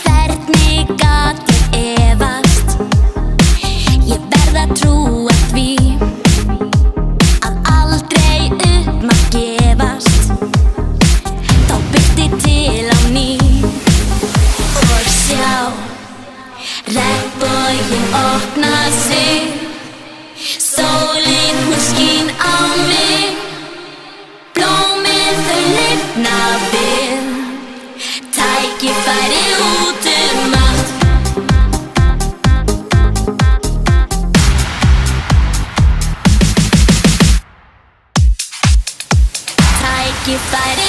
Hvernig gat ég efast? Ég verð að trúa því að aldrei upp má gefast. Þá birti til á ný og sjá regnboginn opna sig. Sólin hún skín á mig, blómin þau lifna við, tækifæri út allt. Tækifæri